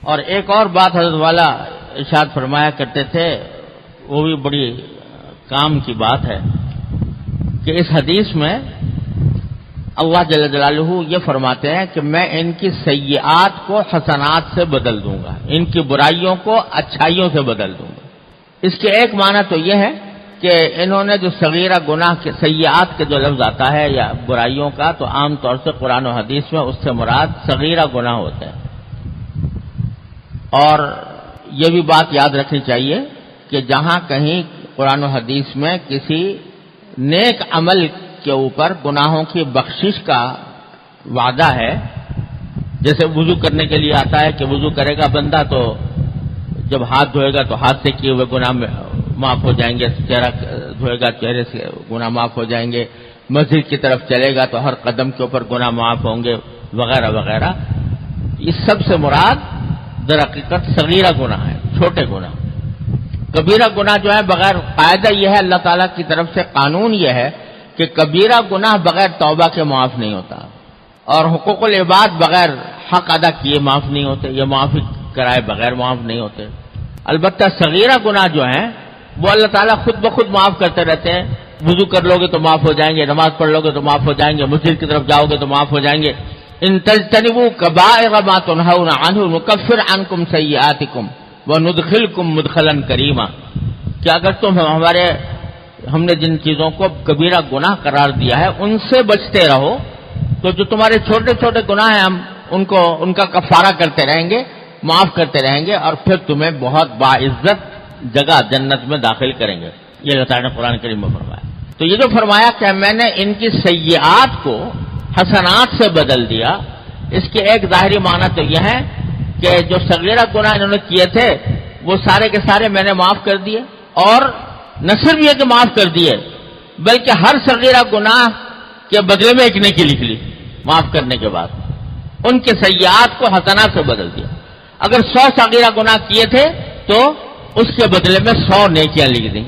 اور ایک اور بات حضرت والا ارشاد فرمایا کرتے تھے، وہ بھی بڑی کام کی بات ہے کہ اس حدیث میں اللہ جل جلالہ یہ فرماتے ہیں کہ میں ان کی سیئات کو حسنات سے بدل دوں گا، ان کی برائیوں کو اچھائیوں سے بدل دوں گا۔ اس کے ایک معنی تو یہ ہے کہ انہوں نے جو صغیرہ گناہ کے سیئات کے جو لفظ آتا ہے یا برائیوں کا، تو عام طور سے قرآن و حدیث میں اس سے مراد صغیرہ گناہ ہوتے ہیں۔ اور یہ بھی بات یاد رکھنی چاہیے کہ جہاں کہیں قرآن و حدیث میں کسی نیک عمل کے اوپر گناہوں کی بخشش کا وعدہ ہے، جیسے وضو کرنے کے لیے آتا ہے کہ وضو کرے گا بندہ تو جب ہاتھ دھوئے گا تو ہاتھ سے کیے ہوئے گناہ معاف ہو جائیں گے، چہرہ دھوئے گا چہرے سے گناہ معاف ہو جائیں گے، مسجد کی طرف چلے گا تو ہر قدم کے اوپر گناہ معاف ہوں گے، وغیرہ وغیرہ۔ اس سب سے مراد در حقیقت صغیرہ گناہ ہے، چھوٹے گناہ۔ کبیرہ گناہ جو ہے بغیر، قاعدہ یہ ہے اللہ تعالیٰ کی طرف سے قانون یہ ہے کہ کبیرہ گناہ بغیر توبہ کے معاف نہیں ہوتا، اور حقوق العباد بغیر حق ادا کیے معاف نہیں ہوتے، یہ معافی کرائے بغیر معاف نہیں ہوتے۔ البتہ صغیرہ گناہ جو ہیں وہ اللہ تعالیٰ خود بخود معاف کرتے رہتے ہیں، وضو کر لو گے تو معاف ہو جائیں گے، نماز پڑھ لو گے تو معاف ہو جائیں گے، مسجد کی طرف جاؤ گے تو معاف ہو جائیں گے۔ ان تجتنبوا کبائر ما تنہون عنہ نکفر عنکم سیئاتکم وندخلکم مدخلا کریما، کہ اگر تم ہم نے جن چیزوں کو کبیرہ گناہ قرار دیا ہے ان سے بچتے رہو تو جو تمہارے چھوٹے چھوٹے گناہ ہیں ہم ان کا کفارہ کرتے رہیں گے، معاف کرتے رہیں گے، اور پھر تمہیں بہت باعزت جگہ جنت میں داخل کریں گے۔ یہ اللہ تعالیٰ نے قرآن کریم میں فرمایا۔ تو یہ جو فرمایا کہ میں نے ان کی سیئات کو حسنات سے بدل دیا، اس کے ایک ظاہری معنی تو یہ ہے کہ جو صغیرہ گناہ انہوں نے کیے تھے وہ سارے کے سارے میں نے معاف کر دیے، اور نہ صرف یہ کہ معاف کر دیے بلکہ ہر صغیرہ گناہ کے بدلے میں ایک نیکی لکھ لی معاف کرنے کے بعد، ان کے سیئات کو حسنات سے بدل دیا۔ اگر 100 صغیرہ گناہ کیے تھے تو اس کے بدلے میں 100 نیکیاں لکھ دیں،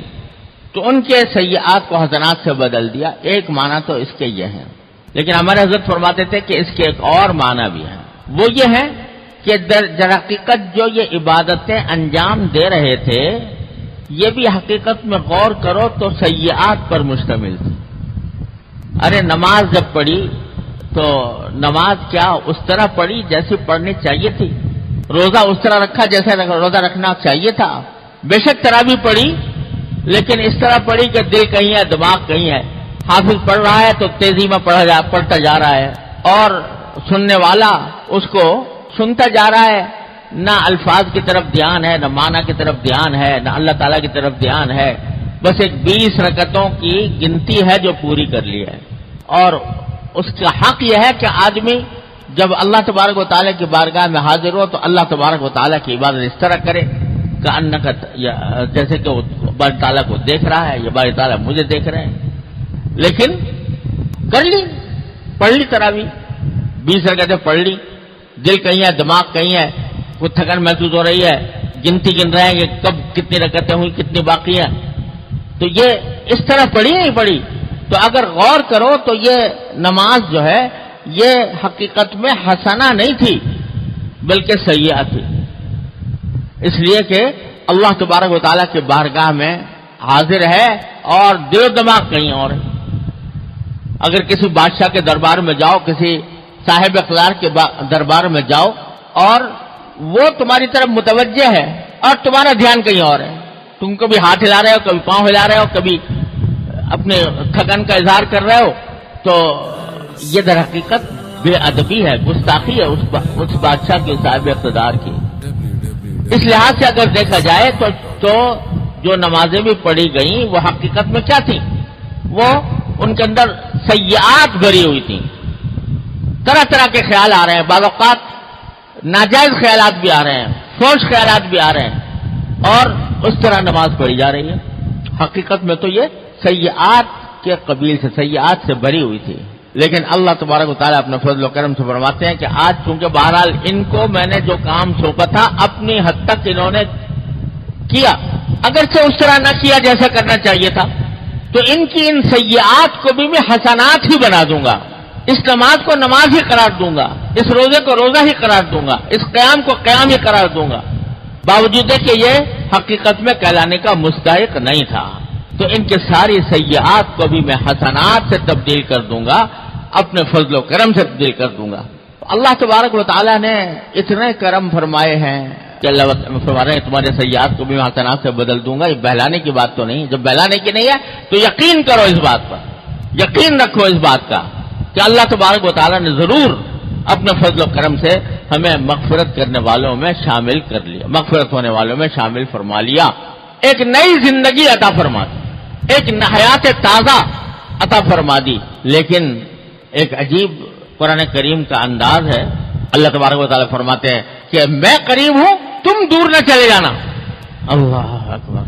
تو ان کے سیئات کو حسنات سے بدل دیا۔ ایک معنی تو اس کے یہ ہے، لیکن ہمارے حضرت فرماتے تھے کہ اس کے ایک اور معنی بھی ہے، وہ یہ ہے کہ در حقیقت جو یہ عبادتیں انجام دے رہے تھے یہ بھی حقیقت میں غور کرو تو سیئات پر مشتمل تھی۔ ارے نماز جب پڑھی تو نماز کیا اس طرح پڑھی جیسی پڑھنی چاہیے تھی، روزہ اس طرح رکھا جیسے روزہ رکھنا چاہیے تھا، بے شک تراویح پڑھی لیکن اس طرح پڑھی کہ دل کہیں ہے دماغ کہیں ہے، حافظ پڑھ رہا ہے تو تیزی میں پڑھتا جا رہا ہے، اور سننے والا اس کو سنتا جا رہا ہے، نہ الفاظ کی طرف دھیان ہے، نہ معنی کی طرف دھیان ہے، نہ اللہ تعالیٰ کی طرف دھیان ہے، بس ایک 20 رکعتوں کی گنتی ہے جو پوری کر لی ہے۔ اور اس کا حق یہ ہے کہ آدمی جب اللہ تبارک و تعالیٰ کی بارگاہ میں حاضر ہو تو اللہ تبارک و تعالیٰ کی عبادت اس طرح کرے کہ جیسے کہ وہ باری تعالیٰ کو دیکھ رہا ہے، یہ باری تعالیٰ مجھے دیکھ رہے ہیں۔ لیکن کر لی، پڑھ لی تراویح، 20 رکعتیں پڑھ لی، دل کہیں ہے دماغ کہیں ہے، کچھ تھکن محسوس ہو رہی ہے، گنتی گن رہے ہیں کہ کب کتنی رکعتیں ہوئی کتنی باقی ہیں، تو یہ اس طرح پڑھی نہیں پڑھی؟ تو اگر غور کرو تو یہ نماز جو ہے یہ حقیقت میں حسنہ نہیں تھی بلکہ سیئہ تھی، اس لیے کہ اللہ تبارک و تعالیٰ کی بارگاہ میں حاضر ہے اور دل و دماغ کہیں اور ہے۔ اگر کسی بادشاہ کے دربار میں جاؤ، کسی صاحب اقتدار کے دربار میں جاؤ اور وہ تمہاری طرف متوجہ ہے اور تمہارا دھیان کہیں اور ہے، تم کبھی ہاتھ ہلا رہے ہو، کبھی پاؤں ہلا رہے ہو، کبھی اپنے تھکن کا اظہار کر رہے ہو، تو یہ در حقیقت بے ادبی ہے، گستاخی ہے اس بادشاہ کے صاحب اقتدار کی۔ اس لحاظ سے اگر دیکھا جائے تو جو نمازیں بھی پڑھی گئیں وہ حقیقت میں کیا تھیں؟ وہ ان کے اندر سیئات بھری ہوئی تھیں، طرح طرح کے خیال آ رہے ہیں، بعض اوقات ناجائز خیالات بھی آ رہے ہیں، فحش خیالات بھی آ رہے ہیں، اور اس طرح نماز پڑھی جا رہی ہے۔ حقیقت میں تو یہ سیئات کے قبیل سے، سیئات سے بھری ہوئی تھی، لیکن اللہ تبارک و تعالیٰ اپنے فضل و کرم سے فرماتے ہیں کہ آج چونکہ بہرحال ان کو میں نے جو کام سونپا تھا اپنی حد تک انہوں نے کیا، اگرچہ اس طرح نہ کیا جیسا کرنا چاہیے تھا، تو ان کی ان سیئات کو بھی میں حسنات ہی بنا دوں گا، اس نماز کو نماز ہی قرار دوں گا، اس روزے کو روزہ ہی قرار دوں گا، اس قیام کو قیام ہی قرار دوں گا، باوجود ہے کہ یہ حقیقت میں کہلانے کا مستحق نہیں تھا۔ تو ان کے ساری سیئات کو بھی میں حسنات سے تبدیل کر دوں گا، اپنے فضل و کرم سے تبدیل کر دوں گا۔ اللہ تبارک و تعالیٰ نے اتنے کرم فرمائے ہیں کہ اللہ فرما رہے ہیں تمہارے سیئات کو بھی میں حسنات سے بدل دوں گا۔ یہ بہلانے کی بات تو نہیں، جب بہلانے کی نہیں ہے تو یقین کرو اس بات پر، یقین رکھو اس بات کا کہ اللہ تبارک و تعالیٰ نے ضرور اپنے فضل و کرم سے ہمیں مغفرت کرنے والوں میں شامل کر لیا، مغفرت ہونے والوں میں شامل فرما لیا، ایک نئی زندگی عطا فرما دی، ایک حیات تازہ عطا فرما دی۔ لیکن ایک عجیب قرآن کریم کا انداز ہے، اللہ تبارک و تعالیٰ فرماتے ہیں کہ میں قریب ہوں، تم دور نہ چلے جانا۔ اللہ اکبر،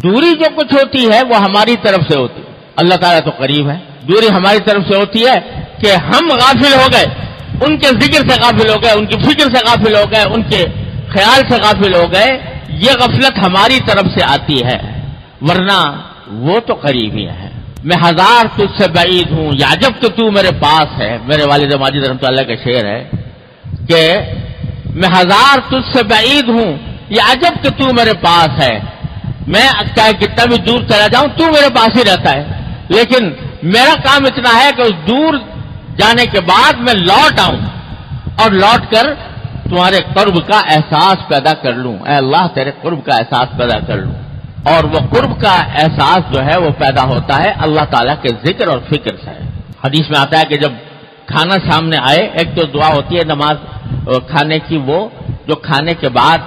دوری جو کچھ ہوتی ہے وہ ہماری طرف سے ہوتی ہے، اللہ تعالیٰ تو قریب ہے۔ دوری ہماری طرف سے ہوتی ہے کہ ہم غافل ہو گئے، ان کے ذکر سے غافل ہو گئے، ان کی فکر سے غافل ہو گئے، ان کے خیال سے غافل ہو گئے، یہ غفلت ہماری طرف سے آتی ہے، ورنہ وہ تو قریب ہی ہے۔ میں ہزار تجھ سے بعید ہوں یا عجب کہ تو میرے پاس ہے، میرے والد ماجد رحمۃ اللہ کا شعر ہے کہ میں ہزار تجھ سے بعید ہوں یا عجب کہ تو میرے پاس ہے، میں چاہے کتنا بھی دور چلا جاؤں تو میرے پاس ہی رہتا ہے، لیکن میرا کام اتنا ہے کہ اس دور جانے کے بعد میں لوٹ آؤں اور لوٹ کر تمہارے قرب کا احساس پیدا کر لوں۔ اے اللہ تیرے قرب کا احساس پیدا کر لوں، اور وہ قرب کا احساس جو ہے وہ پیدا ہوتا ہے اللہ تعالیٰ کے ذکر اور فکر سے۔ حدیث میں آتا ہے کہ جب کھانا سامنے آئے، ایک تو دعا ہوتی ہے نماز کھانے کی، وہ جو کھانے کے بعد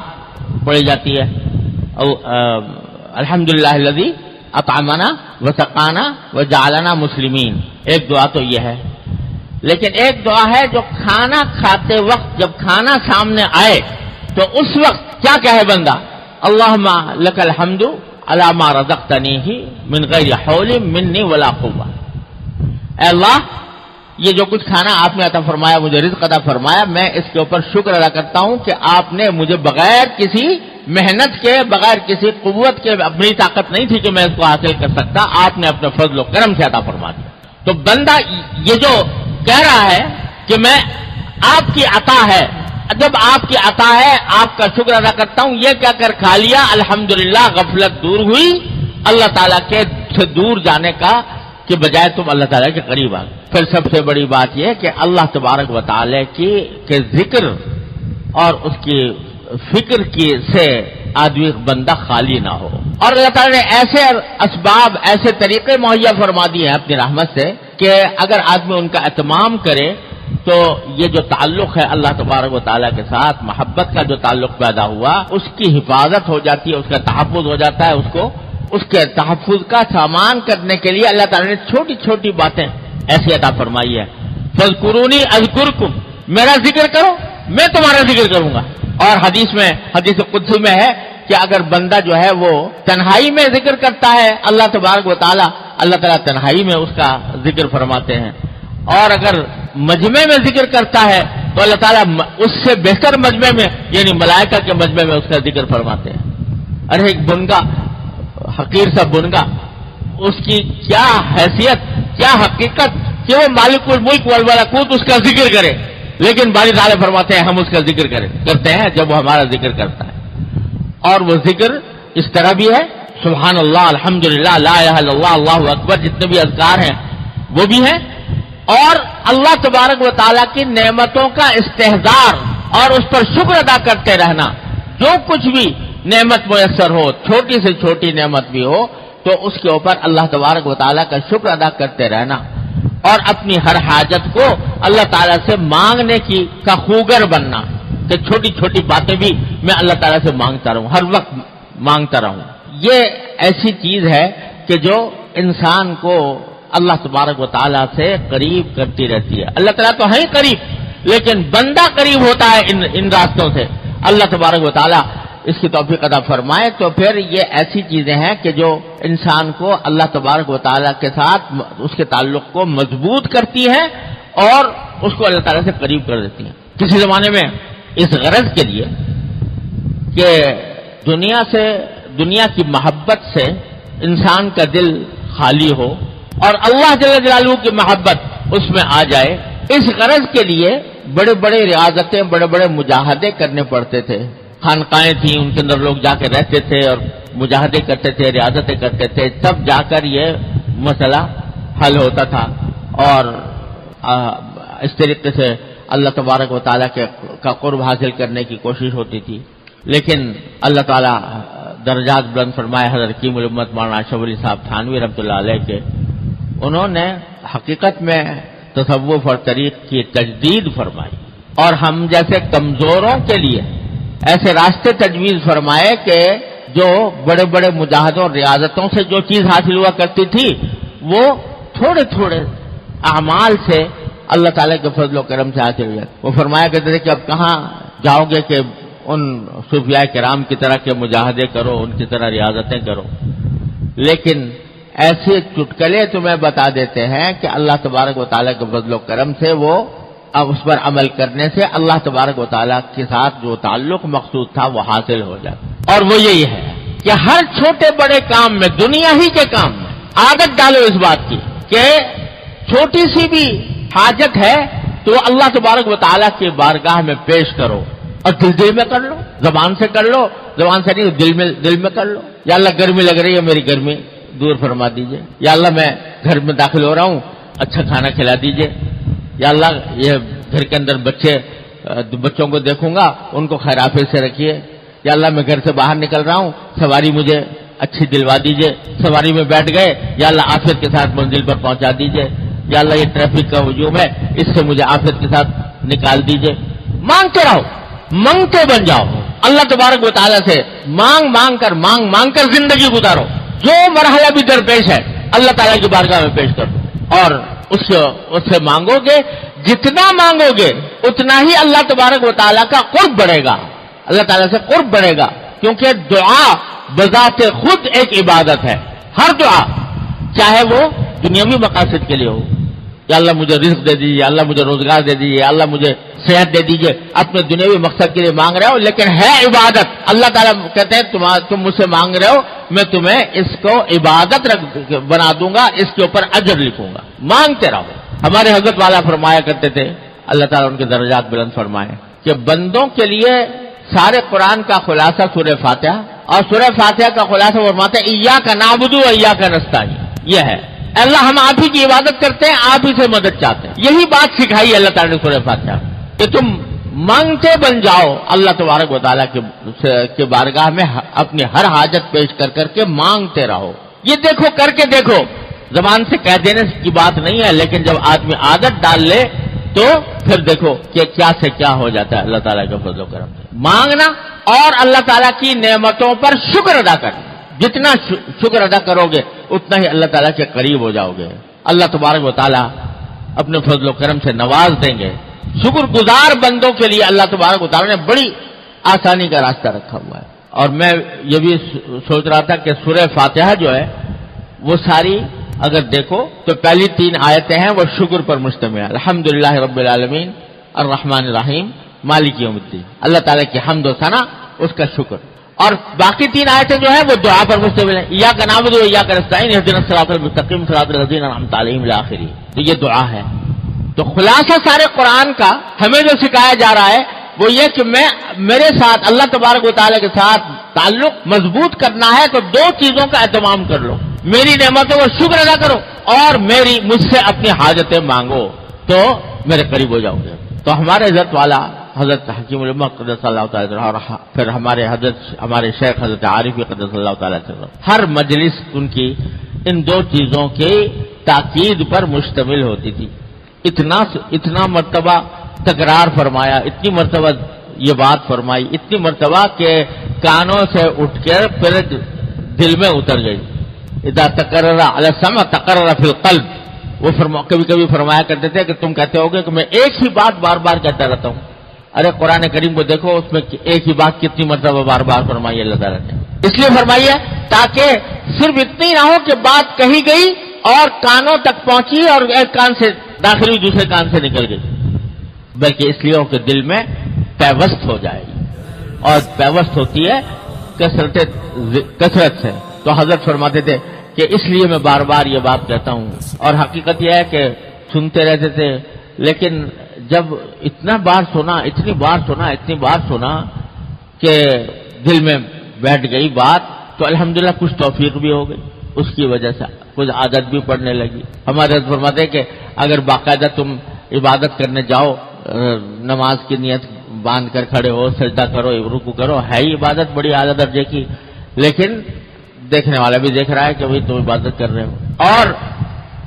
پڑھی جاتی ہے، الحمدللہ الذی اطعمنا وسقانا وجعلنا مسلمین، ایک دعا تو یہ ہے۔ لیکن ایک دعا ہے جو کھانا کھاتے وقت، جب کھانا سامنے آئے تو اس وقت کیا کہے بندہ؟ اللہم لک الحمد علی ما رزقتنیہ من غیر حول منی ولا قوہ۔ اے اللہ، یہ جو کچھ کھانا آپ نے عطا فرمایا، مجھے رزق عطا فرمایا، میں اس کے اوپر شکر ادا کرتا ہوں کہ آپ نے مجھے بغیر کسی محنت کے، بغیر کسی قوت کے، اپنی طاقت نہیں تھی کہ میں اس کو حاصل کر سکتا، آپ نے اپنے فضل و کرم سے عطا فرما دیا۔ تو بندہ یہ جو کہہ رہا ہے کہ میں آپ کی عطا ہے، جب آپ کی عطا ہے آپ کا شکر ادا کرتا ہوں، یہ کہہ کر کھا لیا، الحمدللہ غفلت دور ہوئی، اللہ تعالیٰ کے سے دور جانے کا کہ بجائے تم اللہ تعالیٰ کے قریب آ گئے۔ پھر سب سے بڑی بات یہ کہ اللہ تبارک و تعالیٰ کے ذکر اور اس کی فکر کی سے آدمی بندہ خالی نہ ہو، اور اللہ تعالیٰ نے ایسے اسباب، ایسے طریقے مہیا فرما دیے ہیں اپنی رحمت سے کہ اگر آدمی ان کا اہتمام کرے تو یہ جو تعلق ہے اللہ تبارک و تعالیٰ کے ساتھ، محبت کا جو تعلق پیدا ہوا، اس کی حفاظت ہو جاتی ہے، اس کا تحفظ ہو جاتا ہے، اس کے تحفظ کا سامان کرنے کے لیے اللہ تعالیٰ نے چھوٹی چھوٹی باتیں ایسی عطا فرمائی ہے۔ فاذکرونی اذکرکم، میرا ذکر کرو میں تمہارا ذکر کروں گا۔ اور حدیث قدسی میں ہے کہ اگر بندہ جو ہے وہ تنہائی میں ذکر کرتا ہے اللہ تبارک و تعالیٰ، اللہ تعالیٰ تنہائی میں اس کا ذکر فرماتے ہیں، اور اگر مجمع میں ذکر کرتا ہے تو اللہ تعالیٰ اس سے بہتر مجمع میں، یعنی ملائکہ کے مجمع میں اس کا ذکر فرماتے ہیں۔ ارے ایک بنگا، حقیر سا بنگا، اس کی کیا حیثیت، کیا حقیقت کہ وہ مالک الملک والملکوت اس کا ذکر کرے، لیکن باری تعالیٰ فرماتے ہیں ہم اس کا ذکر کرتے ہیں جب وہ ہمارا ذکر کرتا ہے۔ اور وہ ذکر اس طرح بھی ہے، سبحان اللہ، الحمدللہ، لا الہ الا اللہ، اللہ اکبر، جتنے بھی اذکار ہیں وہ بھی ہیں، اور اللہ تبارک و تعالیٰ کی نعمتوں کا استحضار اور اس پر شکر ادا کرتے رہنا۔ جو کچھ بھی نعمت میسر ہو، چھوٹی سے چھوٹی نعمت بھی ہو، تو اس کے اوپر اللہ تبارک و تعالیٰ کا شکر ادا کرتے رہنا، اور اپنی ہر حاجت کو اللہ تعالیٰ سے مانگنے کا خوگر بننا کہ چھوٹی چھوٹی باتیں بھی میں اللہ تعالیٰ سے مانگتا رہوں، ہر وقت مانگتا رہوں۔ یہ ایسی چیز ہے کہ جو انسان کو اللہ تبارک و تعالیٰ سے قریب کرتی رہتی ہے۔ اللہ تعالیٰ تو ہے ہی قریب، لیکن بندہ قریب ہوتا ہے ان راستوں سے۔ اللہ تبارک و تعالیٰ اس کی توفیق عطا فرمائے۔ تو پھر یہ ایسی چیزیں ہیں کہ جو انسان کو اللہ تبارک و تعالیٰ کے ساتھ اس کے تعلق کو مضبوط کرتی ہیں اور اس کو اللہ تعالیٰ سے قریب کر دیتی ہیں۔ کسی زمانے میں اس غرض کے لیے کہ دنیا کی محبت سے انسان کا دل خالی ہو اور اللہ جل جلالہ کی محبت اس میں آ جائے، اس غرض کے لیے بڑے بڑے ریاضتیں، بڑے بڑے مجاہدے کرنے پڑتے تھے. خانقاہیں تھیں، ان کے اندر لوگ جا کے رہتے تھے اور مجاہدے کرتے تھے، ریاضتیں کرتے تھے، تب جا کر یہ مسئلہ حل ہوتا تھا. اور اس طریقے سے اللہ تبارک و تعالیٰ کا قرب حاصل کرنے کی کوشش ہوتی تھی. لیکن اللہ تعالیٰ درجات بلند فرمائے حضرت حکیم الامت مولانا اشرف علی صاحب تھانوی رحمۃ اللہ علیہ کے، انہوں نے حقیقت میں تصوف اور طریق کی تجدید فرمائی، اور ہم جیسے کمزوروں کے لیے ایسے راستے تجویز فرمائے کہ جو بڑے بڑے مجاہدوں اور ریاضتوں سے جو چیز حاصل ہوا کرتی تھی وہ تھوڑے تھوڑے اعمال سے اللہ تعالیٰ کے فضل و کرم سے حاصل ہوئی. وہ فرمایا کرتے تھے کہ اب کہاں جاؤ گے کہ ان صوفیاء کرام کی طرح کے مجاہدے کرو، ان کی طرح ریاضتیں کرو، لیکن ایسے چٹکلے تمہیں بتا دیتے ہیں کہ اللہ تبارک و تعالیٰ کے فضل و کرم سے وہ اب اس پر عمل کرنے سے اللہ تبارک و تعالیٰ کے ساتھ جو تعلق مقصود تھا وہ حاصل ہو جائے. اور وہ یہی ہے کہ ہر چھوٹے بڑے کام میں، دنیا ہی کے کام میں عادت ڈالو اس بات کی کہ چھوٹی سی بھی حاجت ہے تو اللہ تبارک و تعالیٰ کی بارگاہ میں پیش کرو، اور دل میں کر لو، زبان سے کر لو، زبان سے نہیں دل میں کر لو. یا اللہ گرمی لگ رہی ہے، میری گرمی دور فرما دیجئے. یا اللہ میں گھر میں داخل ہو رہا ہوں، اچھا کھانا کھلا دیجئے. یا اللہ یہ گھر کے اندر بچوں کو دیکھوں گا، ان کو خیر عافیت سے رکھیے. یا اللہ میں گھر سے باہر نکل رہا ہوں، سواری مجھے اچھی دلوا دیجئے. سواری میں بیٹھ گئے، یا اللہ عافیت کے ساتھ منزل پر پہنچا دیجئے. یا اللہ یہ ٹریفک کا ہجوم ہے، اس سے مجھے عافیت کے ساتھ نکال دیجئے. مانگتے رہو، منگتے بن جاؤ. اللہ تبارک و تعالیٰ سے مانگ کر زندگی گزارو. جو مرحلہ بھی درپیش ہے اللہ تعالیٰ کی بارگاہ میں پیش کر دو، اور اس سے مانگو گے. جتنا مانگو گے اتنا ہی اللہ تبارک و تعالیٰ کا قرب بڑھے گا، اللہ تعالیٰ سے قرب بڑھے گا. کیونکہ دعا بذات خود ایک عبادت ہے. ہر دعا چاہے وہ دنیاوی مقاصد کے لیے ہو، یا اللہ مجھے رزق دے دیجیے، اللہ مجھے روزگار دے دیجیے، اللہ مجھے صحت دے دیجیے، اپنے دنیاوی مقصد کے لیے مانگ رہے ہو لیکن ہے عبادت. اللہ تعالیٰ کہتے ہیں تم مجھ سے مانگ رہے ہو، میں تمہیں اس کو عبادت بنا دوں گا، اس کے اوپر اجر لکھوں گا. مانگتے رہو. ہمارے حضرت والا فرمایا کرتے تھے، اللہ تعالیٰ ان کے درجات بلند فرمائے، کہ بندوں کے لیے سارے قرآن کا خلاصہ سورہ فاتحہ، اور سورہ فاتحہ کا خلاصہ فرماتے ہیں ایاک نعبد و ایاک نستعین. یہ ہے اللہ ہم آپ ہی کی عبادت کرتے ہیں، آپ ہی سے مدد چاہتے ہیں. یہی بات سکھائی اللہ تعالیٰ نے سورہ فاتحہ کہ تم مانگتے بن جاؤ اللہ تبارک و تعالیٰ کے بارگاہ میں اپنی ہر حاجت پیش کر کے مانگتے رہو. یہ دیکھو کر کے دیکھو، زبان سے کہہ دینے کی بات نہیں ہے، لیکن جب آدمی عادت ڈال لے تو پھر دیکھو کہ کیا سے کیا ہو جاتا ہے اللہ تعالیٰ کے فضل و کرم سے. مانگنا اور اللہ تعالیٰ کی نعمتوں پر شکر ادا کرنا. جتنا شکر ادا کرو گے اتنا ہی اللہ تعالیٰ کے قریب ہو جاؤ گے. اللہ تبارک و تعالیٰ اپنے فضل و کرم سے نواز دیں گے. شکر گزار بندوں کے لیے اللہ تبارک و تعالیٰ نے بڑی آسانی کا راستہ رکھا ہوا ہے. اور میں یہ بھی سوچ رہا تھا کہ سورہ فاتحہ جو ہے وہ ساری اگر دیکھو تو پہلی 3 آیتیں ہیں وہ شکر پر مشتمل ہے. الحمدللہ رب العالمین الرحمن الرحیم مالک یوم الدین. اللہ تعالیٰ کی حمد و ثنا، اس کا شکر. اور باقی 3 آیتیں جو ہیں وہ دعا پر مشتمل ہیں. ایاک نعبد و ایاک نستعین اہدنا الصراط المستقیم صراط الذین انعمت علیہم الی. تو یہ دعا ہے. تو خلاصہ سارے قرآن کا ہمیں جو سکھایا جا رہا ہے وہ یہ کہ میرے ساتھ اللہ تبارک و تعالیٰ کے ساتھ تعلق مضبوط کرنا ہے تو 2 چیزوں کا اہتمام کر لو. میری نعمتوں کا شکر ادا کرو اور مجھ سے اپنی حاجتیں مانگو تو میرے قریب ہو جاؤ گے. تو ہمارے عزت والا حضرت حکیم الامت قدس اللہ تعالیٰ اور پھر ہمارے شیخ حضرت عارفی قدس اللہ تعالیٰ ہر مجلس ان کی ان 2 چیزوں کی تاکید پر مشتمل ہوتی تھی. اتنا مرتبہ تکرار فرمایا، اتنی مرتبہ یہ بات فرمائی، اتنی مرتبہ کہ کانوں سے اٹھ کر پھر دل میں اتر گئی. اذا تکرر علی السمع تکرر فی القلب. وہ کبھی فرمایا کرتے تھے کہ تم کہتے ہوگے کہ میں ایک ہی بات بار بار کہتا رہتا ہوں. ارے قرآن کریم کو دیکھو، اس میں ایک ہی بات کتنی مرتبہ بار بار فرمائی اللہ تعالیٰ نے. اس لیے فرمائی ہے تاکہ صرف اتنی نہ ہو کہ بات کہی گئی اور کانوں تک پہنچی اور ایک کان سے داخل ہوئی دوسرے کان سے نکل گئی، بلکہ اس لیے ہو کہ دل میں پیوست ہو جائے گی. اور پیوست ہوتی ہے کثرت سے. تو حضرت فرماتے تھے کہ اس لیے میں بار بار یہ بات کہتا ہوں. اور حقیقت یہ ہے کہ سنتے رہتے تھے، لیکن جب اتنی بار سنا کہ دل میں بیٹھ گئی بات، تو الحمدللہ کچھ توفیق بھی ہو گئی، اس کی وجہ سے کچھ عادت بھی پڑنے لگی۔ ہمارے حضرت فرماتے ہیں کہ اگر باقاعدہ تم عبادت کرنے جاؤ، نماز کی نیت باندھ کر کھڑے ہو، سجدہ کرو، رکوع کرو، ہے ہی عبادت بڑی اعلیٰ درجے کی، لیکن دیکھنے والا بھی دیکھ رہا ہے کہ بھئی تم عبادت کر رہے ہو، اور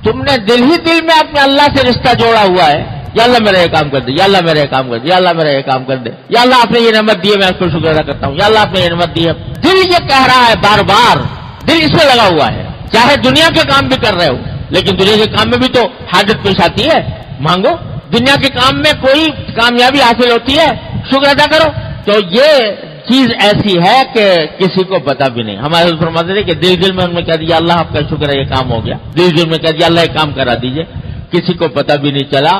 تم نے دل ہی دل میں اپنے اللہ سے رشتہ جوڑا ہوا ہے، یا اللہ میرا یہ کام کر دے، یا اللہ میرا یہ کام کر دے، یا اللہ میرا یہ کام کر دے، یا اللہ آپ نے یہ نعمت دی ہے میں اس کو شکر ادا کرتا ہوں، یا اللہ آپ نے یہ نعمت دی ہے۔ دل یہ کہہ رہا ہے بار بار، دل اس میں لگا ہوا ہے، چاہے دنیا کے کام بھی کر رہے ہو، لیکن دنیا کے کام میں بھی تو حاجت پیش آتی ہے، مانگو۔ دنیا کے کام میں کوئی کامیابی حاصل ہوتی ہے، شکر ادا کرو۔ تو یہ چیز ایسی ہے کہ کسی کو پتا بھی نہیں۔ ہمارے حضرت فرماتے تھے کہ دل میں انہوں نے کہہ دیا اللہ آپ کا شکر ہے یہ کام ہو گیا، دل میں کہہ دیا اللہ یہ کام کرا دیجئے، کسی کو پتا بھی نہیں چلا،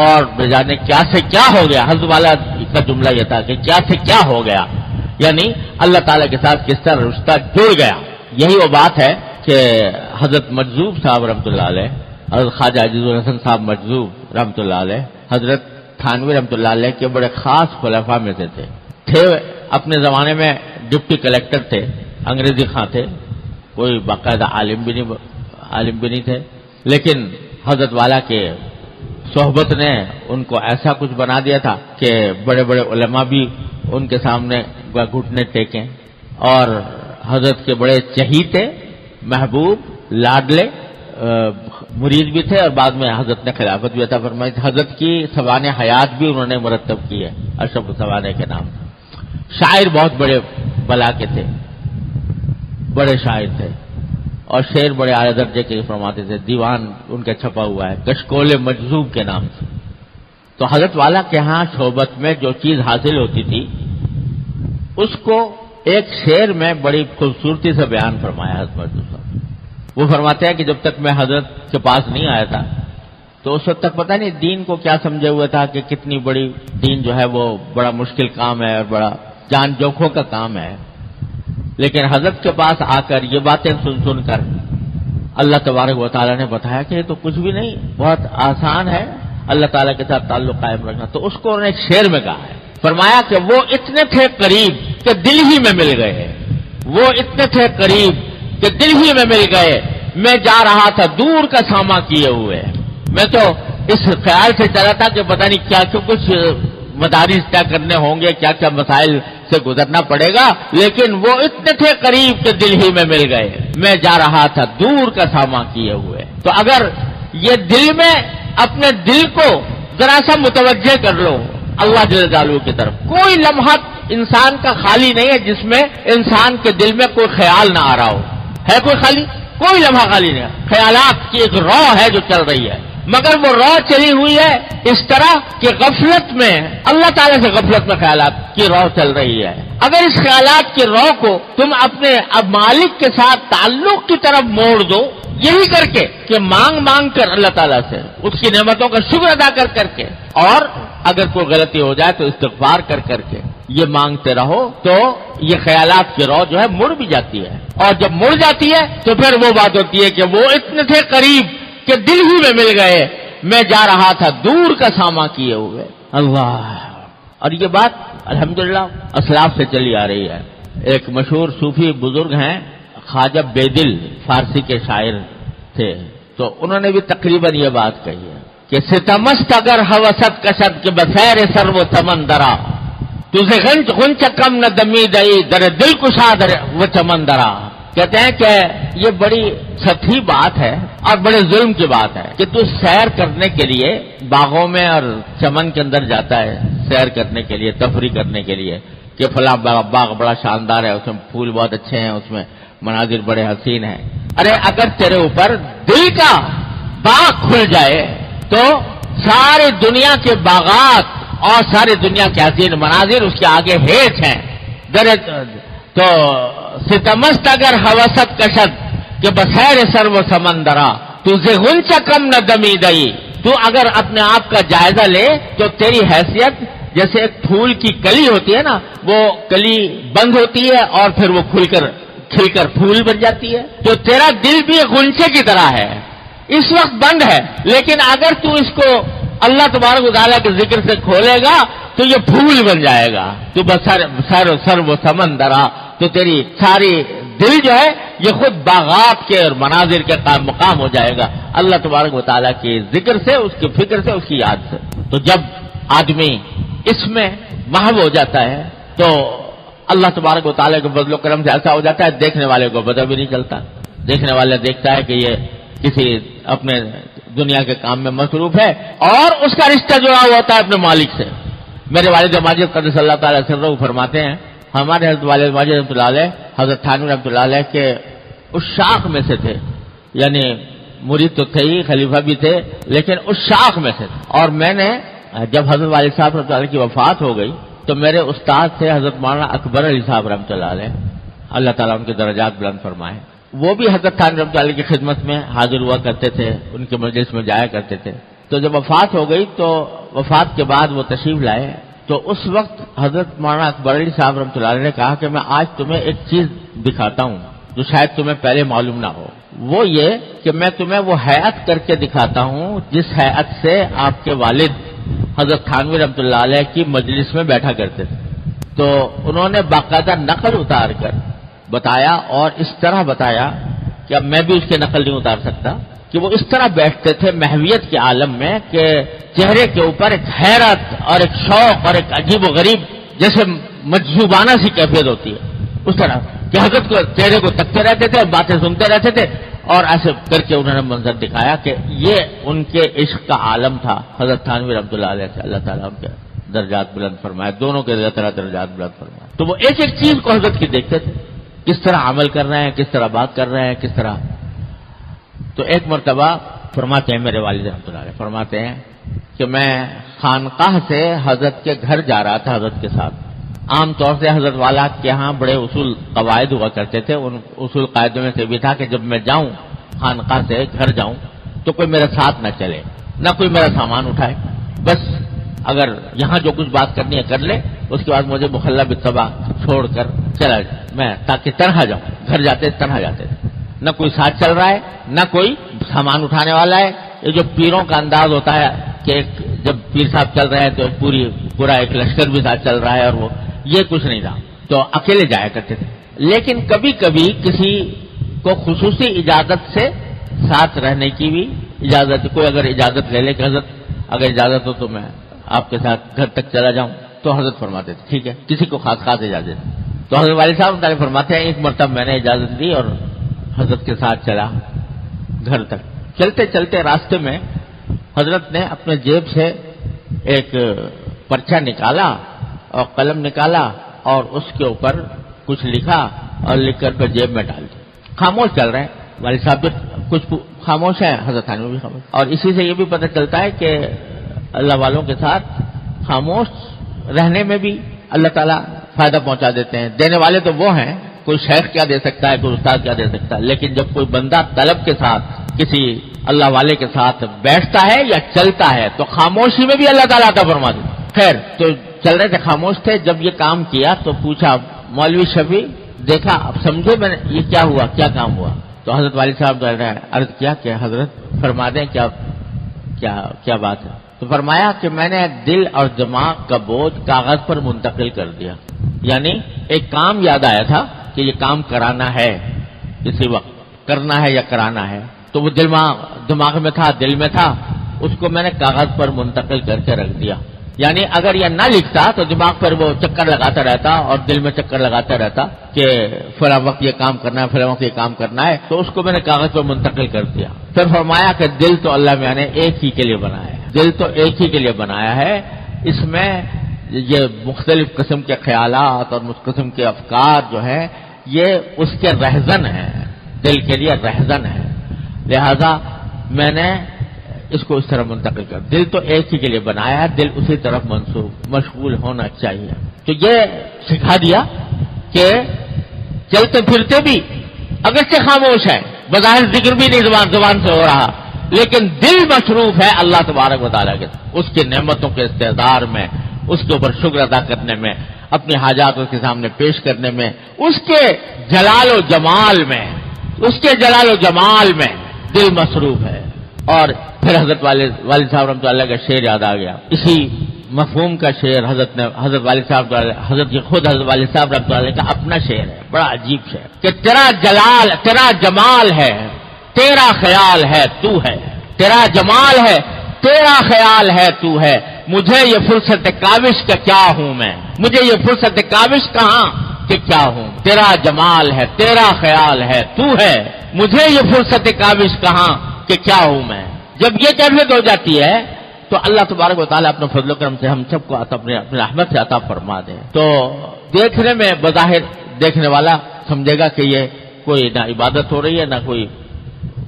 اور نہ جانے کیا سے کیا ہو گیا۔ حضرت والا کا جملہ یہ تھا کہ کیا سے کیا ہو گیا، یعنی اللہ تعالیٰ کے ساتھ کس طرح رشتہ جڑ گیا۔ یہی وہ بات ہے کہ حضرت مجذوب صاحب رحمۃ اللہ علیہ، حضرت خواجہ عزیز الحسن صاحب مجذوب رحمۃ اللہ علیہ، حضرت تھانوی رحمۃ اللہ علیہ کے بڑے خاص خلفاء میں سے تھے اپنے زمانے میں ڈپٹی کلیکٹر تھے، انگریزی خاں تھے، کوئی باقاعدہ عالم بھی نہیں تھے، لیکن حضرت والا کے صحبت نے ان کو ایسا کچھ بنا دیا تھا کہ بڑے بڑے علماء بھی ان کے سامنے گھٹنے ٹیکیں، اور حضرت کے بڑے چہیتے، محبوب، لاڈلے مرید بھی تھے، اور بعد میں حضرت نے خلافت بھی عطا فرمائی۔ حضرت کی سوانح حیات بھی انہوں نے مرتب کی ہے اشرف السوانح کے نام سے۔ شاعر بہت بڑے بلا کے تھے، بڑے شاعر تھے، اور شعر بڑے اعلیٰ درجے کے فرماتے تھے، دیوان ان کا چھپا ہوا ہے کشکول مجذوب کے نام سے۔ تو حضرت والا کے ہاں صحبت میں جو چیز حاصل ہوتی تھی اس کو ایک شعر میں بڑی خوبصورتی سے بیان فرمایا حضرت مجذوب صاحب۔ وہ فرماتے ہیں کہ جب تک میں حضرت کے پاس نہیں آیا تھا تو اس وقت تک پتہ نہیں دین کو کیا سمجھے ہوئے تھا کہ کتنی بڑی دین جو ہے وہ بڑا مشکل کام ہے اور بڑا جان جوکھوں کا کام ہے، لیکن حضرت کے پاس آ کر یہ باتیں سن کر اللہ تبارک و تعالیٰ نے بتایا کہ یہ تو کچھ بھی نہیں، بہت آسان ہے اللہ تعالیٰ کے ساتھ تعلق قائم رکھنا۔ تو اس کو انہوں نے ایک شعر میں کہا ہے، فرمایا کہ وہ اتنے تھے قریب کہ دل ہی میں مل گئے، وہ اتنے تھے قریب کہ دل ہی میں مل گئے، میں جا رہا تھا دور کا ساماں کیے ہوئے، میں تو اس خیال سے چلا تھا کہ پتہ نہیں کیا کچھ مدارس کیا کرنے ہوں گے، کیا کیا مسائل سے گزرنا پڑے گا، لیکن وہ اتنے تھے قریب کہ دل ہی میں مل گئے، میں جا رہا تھا دور کا ساماں کیے ہوئے۔ تو اگر یہ دل میں اپنے دل کو ذرا سا متوجہ کر لو اللہ جل جلالہ کی طرف، کوئی لمحہ انسان کا خالی نہیں ہے جس میں انسان کے دل میں کوئی خیال نہ آ رہا ہو، ہے کوئی خالی؟ کوئی لمحہ خالی نہیں ہے، خیالات کی ایک رو ہے جو چل رہی ہے، مگر وہ رو چلی ہوئی ہے اس طرح کہ غفلت میں، اللہ تعالیٰ سے غفلت میں خیالات کی رو چل رہی ہے۔ اگر اس خیالات کی رو کو تم اپنے اب مالک کے ساتھ تعلق کی طرف موڑ دو، یہی کر کے کہ مانگ کر اللہ تعالیٰ سے اس کی نعمتوں کا شکر ادا کر کے، اور اگر کوئی غلطی ہو جائے تو استغفار کر کے یہ مانگتے رہو، تو یہ خیالات کی رو جو ہے مڑ بھی جاتی ہے، اور جب مڑ جاتی ہے تو پھر وہ بات ہوتی ہے کہ وہ اتنے تھے قریب کہ دل ہی میں مل گئے، میں جا رہا تھا دور کا ساماں کیے ہوئے۔ اللہ! اور یہ بات الحمدللہ اسلاف سے چلی آ رہی ہے۔ ایک مشہور صوفی بزرگ ہیں خواجہ بیدل، فارسی کے شاعر تھے، تو انہوں نے بھی تقریباً یہ بات کہی ہے کہ ستمست اگر حوست کشد کے بسیر سر و چمن درا، تجھے غنچ کم نہ دمی دئی در دل کشا در وہ چمن درا۔ کہتے ہیں کہ یہ بڑی سطحی بات ہے اور بڑے ظلم کی بات ہے کہ تو سیر کرنے کے لیے باغوں میں اور چمن کے اندر جاتا ہے، سیر کرنے کے لیے، تفریح کرنے کے لیے، کہ فلاں باغ بڑا شاندار ہے، اس میں پھول بہت اچھے ہیں، اس میں مناظر بڑے حسین ہیں۔ ارے اگر تیرے اوپر دل کا باغ کھل جائے تو ساری دنیا کے باغات اور ساری دنیا کے حسین مناظر اس کے آگے ہیٹ ہیں۔ تو ستمست اگر حوست کشد کہ بسیر سر و سمندرا، تجھے غنچہ کم نہ دمی دئی، تو اگر اپنے آپ کا جائزہ لے تو تیری حیثیت جیسے ایک پھول کی کلی ہوتی ہے نا، وہ کلی بند ہوتی ہے اور پھر وہ کھل کر پھول بن جاتی ہے، تو تیرا دل بھی ایک غنچے کی طرح ہے، اس وقت بند ہے، لیکن اگر تو اس کو اللہ تبارک و تعالیٰ کے ذکر سے کھولے گا تو یہ پھول بن جائے گا، تو بس سر و سمندرا، تو تیری ساری دل جو ہے یہ خود باغات کے اور مناظر کے مقام ہو جائے گا اللہ تبارک و تعالیٰ کے ذکر سے، اس کی فکر سے، اس کی یاد سے۔ تو جب آدمی اس میں محو ہو جاتا ہے تو اللہ تبارک و تعالیٰ کے فضل و کرم سے ایسا ہو جاتا ہے دیکھنے والے کو پتہ بھی نہیں چلتا، دیکھنے والا دیکھتا ہے کہ یہ کسی اپنے دنیا کے کام میں مصروف ہے اور اس کا رشتہ جڑا ہوا ہوتا ہے اپنے مالک سے۔ میرے والد ماجد قدس اللہ تعالیٰ سرہ فرماتے ہیں، ہمارے حضرت والد ماجد رحمۃ اللہ علیہ، حضرت تھانوی رحمۃ اللہ علیہ کے اس شاخ میں سے تھے، یعنی مرید تو تھے ہی، خلیفہ بھی تھے، لیکن اس شاخ میں سے تھے۔ اور میں نے جب حضرت والد صاحب رحمۃ اللہ علیہ کی وفات ہو گئی تو میرے استاد تھے حضرت مولانا اکبر علی صاحب رحمۃ اللہ علیہ، اللہ تعالیٰ ان کے درجات بلند فرمائے۔ وہ بھی حضرت تھانوی رحمۃ اللہ علیہ کی خدمت میں حاضر ہوا کرتے تھے، ان کے مجلس میں جایا کرتے تھے۔ تو جب وفات ہو گئی تو وفات کے بعد وہ تشریف لائے، تو اس وقت حضرت مولانا اکبر علی صاحب رحمۃ اللہ علیہ نے کہا کہ میں آج تمہیں ایک چیز دکھاتا ہوں جو شاید تمہیں پہلے معلوم نہ ہو، وہ یہ کہ میں تمہیں وہ ہیئت کر کے دکھاتا ہوں جس ہیئت سے آپ کے والد حضرت تھانوی رحمۃ اللہ علیہ کی مجلس میں بیٹھا کرتے تھے۔ تو انہوں نے باقاعدہ نقل اتار کر بتایا، اور اس طرح بتایا کہ اب میں بھی اس کی نقل نہیں اتار سکتا، کہ وہ اس طرح بیٹھتے تھے محویت کے عالم میں کہ چہرے کے اوپر ایک حیرت اور ایک شوق اور ایک عجیب و غریب جیسے مجذوبانہ سی کیفیت ہوتی ہے، اس طرح کہ حضرت کو چہرے کو تکتے رہتے تھے اور باتیں سنتے رہتے تھے، اور ایسے کر کے انہوں نے منظر دکھایا کہ یہ ان کے عشق کا عالم تھا حضرت تھانوی رحمۃ اللہ علیہ سے، اللہ تعالیٰ ان کے درجات بلند فرمائے، دونوں کے اللہ تعالیٰ درجات بلند فرمائے۔ تو وہ ایک ایک چیز کو حضرت کی دیکھتے تھے، کس طرح عمل کر رہے ہیں، کس طرح بات کر رہے ہیں، کس طرح۔ تو ایک مرتبہ فرماتے ہیں میرے والد رحمۃ اللہ علیہ فرماتے ہیں کہ میں خانقاہ سے حضرت کے گھر جا رہا تھا حضرت کے ساتھ۔ عام طور سے حضرت والا کے ہاں بڑے اصول قواعد ہوا کرتے تھے، ان اصول قاعدوں میں سے بھی تھا کہ جب میں جاؤں خانقاہ سے گھر جاؤں تو کوئی میرے ساتھ نہ چلے، نہ کوئی میرا سامان اٹھائے، بس اگر یہاں جو کچھ بات کرنی ہے کر لے، اس کے بعد مجھے مخلہ بالطبع چھوڑ کر چلا جائے، میں تاکہ تنہا جاؤں۔ گھر جاتے تنہا جاتے تھے، نہ کوئی ساتھ چل رہا ہے نہ کوئی سامان اٹھانے والا ہے۔ یہ جو پیروں کا انداز ہوتا ہے کہ جب پیر صاحب چل رہے ہیں تو پورا ایک لشکر بھی ساتھ چل رہا ہے، اور وہ یہ کچھ نہیں تھا، تو اکیلے جایا کرتے تھے۔ لیکن کبھی کبھی کسی کو خصوصی اجازت سے ساتھ رہنے کی بھی اجازت، کوئی اگر اجازت لے لے کہ حضرت اگر اجازت ہو تو میں آپ کے ساتھ گھر تک چلا جاؤں، تو حضرت فرماتے تھے ٹھیک ہے، کسی کو خاص اجازت۔ تو حضرت والد صاحب تعالیٰ فرماتے ہیں ایک مرتبہ میں نے اجازت دی اور حضرت کے ساتھ چلا گھر تک۔ چلتے چلتے راستے میں حضرت نے اپنے جیب سے ایک پرچہ نکالا اور قلم نکالا اور اس کے اوپر کچھ لکھا اور لکھ کر پھر جیب میں ڈال دیا۔ خاموش چل رہے ہیں، والد صاحب بھی کچھ خاموش ہیں، حضرت تھانوی بھی خاموش۔ اور اسی سے یہ بھی پتہ چلتا ہے کہ اللہ والوں کے ساتھ خاموش رہنے میں بھی اللہ تعالیٰ فائدہ پہنچا دیتے ہیں۔ دینے والے تو وہ ہیں، کوئی شیخ کیا دے سکتا ہے، کوئی استاد کیا دے سکتا ہے، لیکن جب کوئی بندہ طلب کے ساتھ کسی اللہ والے کے ساتھ بیٹھتا ہے یا چلتا ہے تو خاموشی میں بھی اللہ تعالیٰ عطا فرما دیتا ہے۔ خیر، تو چل رہے تھے، خاموش تھے، جب یہ کام کیا تو پوچھا مولوی شفیع، دیکھا اب سمجھے میں نے یہ کیا ہوا، کیا کام ہوا؟ تو حضرت والد صاحب نے عرض کیا کہ حضرت فرما دیں کیا بات ہے؟ تو فرمایا کہ میں نے دل اور دماغ کا بوجھ کاغذ پر منتقل کر دیا، یعنی ایک کام یاد آیا تھا کہ یہ کام کرانا ہے، کسی وقت کرنا ہے یا کرانا ہے، تو وہ دماغ میں تھا، دل میں تھا، اس کو میں نے کاغذ پر منتقل کر کے رکھ دیا۔ یعنی اگر یہ نہ لکھتا تو دماغ پر وہ چکر لگاتا رہتا اور دل میں چکر لگاتا رہتا کہ فلاں وقت یہ کام کرنا ہے، فلاں وقت یہ کام کرنا ہے، تو اس کو میں نے کاغذ پر منتقل کر دیا۔ پھر فرمایا کہ دل تو اللہ میاں نے ایک ہی کے لیے بنایا ہے، دل تو ایک ہی کے لیے بنایا ہے، اس میں یہ مختلف قسم کے خیالات اور مختلف قسم کے افکار جو ہیں یہ اس کے رہزن ہیں، دل کے لیے رہزن ہے، لہذا میں نے اس کو اس طرح منتقل کر۔ دل تو ایک ہی کے لیے بنایا ہے، دل اسی طرف مشغول ہونا چاہیے۔ تو یہ سکھا دیا کہ چلتے پھرتے بھی اگرچہ خاموش ہے، بظاہر ذکر بھی نہیں زبان سے ہو رہا، لیکن دل مصروف ہے اللہ تبارک و تعالیٰ کے، اس کی نعمتوں کے استحضار میں، اس کے اوپر شکر ادا کرنے میں، اپنی حاجات اس کے سامنے پیش کرنے میں، اس کے جلال و جمال میں دل مصروف ہے۔ اور پھر حضرت والد صاحب رحمۃ اللہ کا شعر یاد آ گیا. اسی مفہوم کا شعر حضرت والد صاحب خود حضرت والد صاحب رحمۃ اللہ کا اپنا شعر ہے, بڑا عجیب شعر کہ تیرا جلال تیرا جمال ہے تیرا خیال ہے تو ہے, تیرا جمال ہے تیرا خیال ہے تو ہے, مجھے یہ فرصت کاوش کا کیا ہوں میں, مجھے یہ فرصت کاوش کہاں کہ کیا ہوں, تیرا جمال ہے تیرا خیال ہے تو ہے, مجھے یہ فرصت کاوش کہاں کہ کیا ہوں میں. جب یہ کیفیت ہو جاتی ہے تو اللہ تبارک و تعالیٰ اپنے فضل و کرم سے ہم سب کو اپنے رحمت سے عطا فرما دے. تو دیکھنے میں بظاہر دیکھنے والا سمجھے گا کہ یہ کوئی نہ عبادت ہو رہی ہے نہ کوئی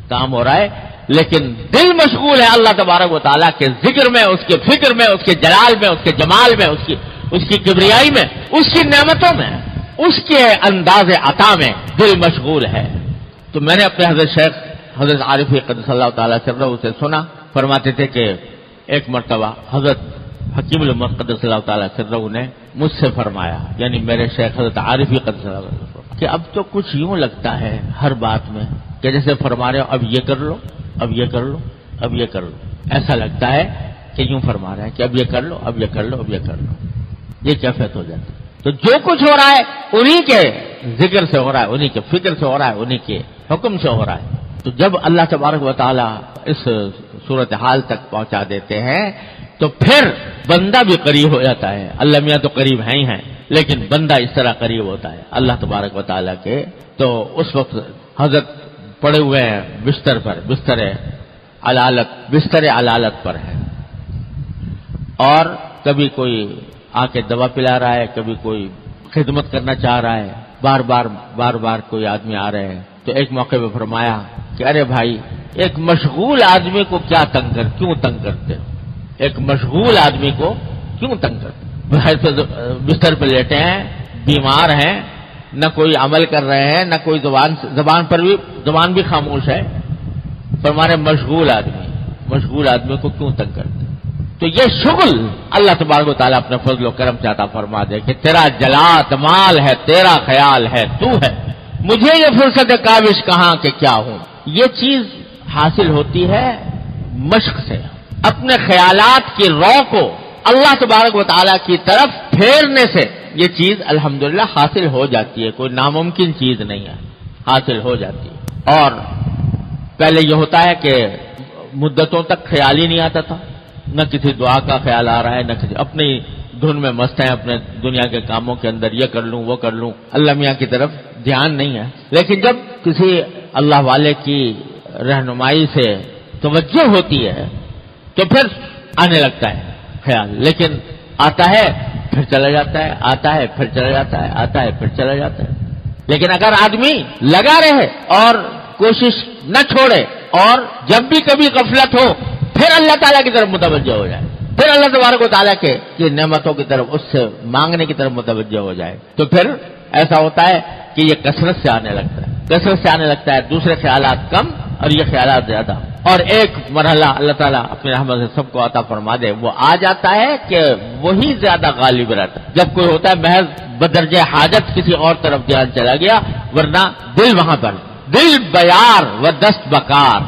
کام ہو رہا ہے, لیکن دل مشغول ہے اللہ تبارک و تعالیٰ کے ذکر میں, اس کے فکر میں, اس کے جلال میں, اس کے جمال میں, اس کی کبریائی میں, اس کی نعمتوں میں, اس کے انداز عطا میں دل مشغول ہے. تو میں نے اپنے حضرت شیخ حضرت عارف قدس اللہ تعالیٰ سرہ سے سنا, فرماتے تھے کہ ایک مرتبہ حضرت حکیم الامت قدس اللہ تعالیٰ سرہ نے مجھ سے فرمایا, یعنی میرے شیخ حضرت عارف قدس اللہ تعالیٰ, کہ اب تو کچھ یوں لگتا ہے ہر بات میں کہ جیسے فرما رہے ہو اب یہ کر لو اب یہ کر لو اب یہ کر لو, ایسا لگتا ہے کہ یوں فرما رہے ہیں کہ اب یہ کر لو اب یہ کر لو اب یہ کر لو. یہ کیفیت ہو جاتی. تو جو کچھ ہو رہا ہے انہی کے ذکر سے ہو رہا ہے, انہی کے فکر سے ہو رہا ہے, انہی کے حکم سے ہو رہا ہے. تو جب اللہ تبارک و تعالیٰ اس صورتحال تک پہنچا دیتے ہیں تو پھر بندہ بھی قریب ہو جاتا ہے. اللہ میاں تو قریب ہیں ہی ہیں, لیکن بندہ اس طرح قریب ہوتا ہے اللہ تبارک و تعالیٰ کے. تو اس وقت حضرت پڑے ہوئے ہیں بستر پر, بستر علالت پر ہے, اور کبھی کوئی آ کے دوا پلا رہا ہے, کبھی کوئی خدمت کرنا چاہ رہا ہے, بار بار کوئی آدمی آ رہے ہیں. تو ایک موقع پہ فرمایا کہ ارے بھائی ایک مشغول آدمی کو کیوں تنگ کرتے ہو, ایک مشغول آدمی کو کیوں تنگ کرتے, بستر پہ لیٹے ہیں, بیمار ہیں, نہ کوئی عمل کر رہے ہیں, نہ کوئی زبان بھی خاموش ہے, پر ہمارے مشغول آدمی کو کیوں تنگ کرتے. تو یہ شغل اللہ تبارک و تعالیٰ اپنے فضل و کرم سے عطا فرما دے کہ تیرا جمال ہے تیرا خیال ہے تو ہے, مجھے یہ فرصت کاوش کہاں کہ کیا ہوں. یہ چیز حاصل ہوتی ہے مشق سے, اپنے خیالات کی رو کو اللہ تبارک و تعالیٰ کی طرف پھیرنے سے یہ چیز الحمدللہ حاصل ہو جاتی ہے. کوئی ناممکن چیز نہیں ہے, حاصل ہو جاتی ہے. اور پہلے یہ ہوتا ہے کہ مدتوں تک خیال ہی نہیں آتا تھا, نہ کسی دعا کا خیال آ رہا ہے, نہ کسی اپنی دھن میں مست ہیں, اپنے دنیا کے کاموں کے اندر یہ کر لوں وہ کر لوں, اللہ میاں کی طرف دھیان نہیں ہے. لیکن جب کسی اللہ والے کی رہنمائی سے توجہ ہوتی ہے تو پھر آنے لگتا ہے خیال, لیکن آتا ہے پھر چلا جاتا ہے, آتا ہے پھر چلا جاتا ہے, آتا ہے پھر چلا جاتا ہے. لیکن اگر آدمی لگا رہے اور کوشش نہ چھوڑے, اور جب بھی کبھی غفلت ہو پھر اللہ تعالیٰ کی طرف متوجہ ہو جائے, پھر اللہ تبارک و تعالیٰ کے نعمتوں کی طرف اس سے مانگنے کی طرف متوجہ ہو جائے, تو پھر ایسا ہوتا ہے کہ یہ کثرت سے آنے لگتا ہے, دوسرے خیالات کم اور یہ خیالات زیادہ. اور ایک مرحلہ اللہ تعالیٰ اپنی رحمت سے سب کو عطا فرما دے, وہ آ جاتا ہے کہ وہی زیادہ غالب رہتا ہے. جب کوئی ہوتا ہے محض بدرجہ حاجت کسی اور طرف دھیان چلا گیا, ورنہ دل وہاں پر, دل بیار و دست بکار,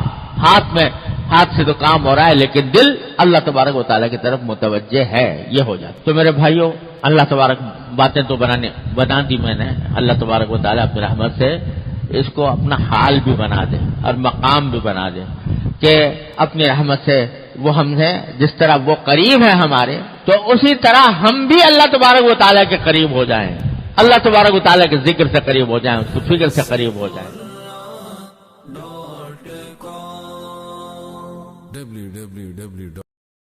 ہاتھ سے تو کام ہو رہا ہے لیکن دل اللہ تبارک و تعالیٰ کی طرف متوجہ ہے, یہ ہو جاتا. تو میرے بھائیوں, اللہ تبارک باتیں تو بنا دی میں نے, اللہ تبارک و تعالیٰ اپنی رحمت سے اس کو اپنا حال بھی بنا دے اور مقام بھی بنا دے کہ اپنی رحمت سے وہ ہم سے جس طرح وہ قریب ہے ہمارے, تو اسی طرح ہم بھی اللہ تبارک و تعالیٰ کے قریب ہو جائیں, اللہ تبارک و تعالیٰ کے ذکر سے قریب ہو جائیں, اس کی فکر سے قریب ہو جائیں. www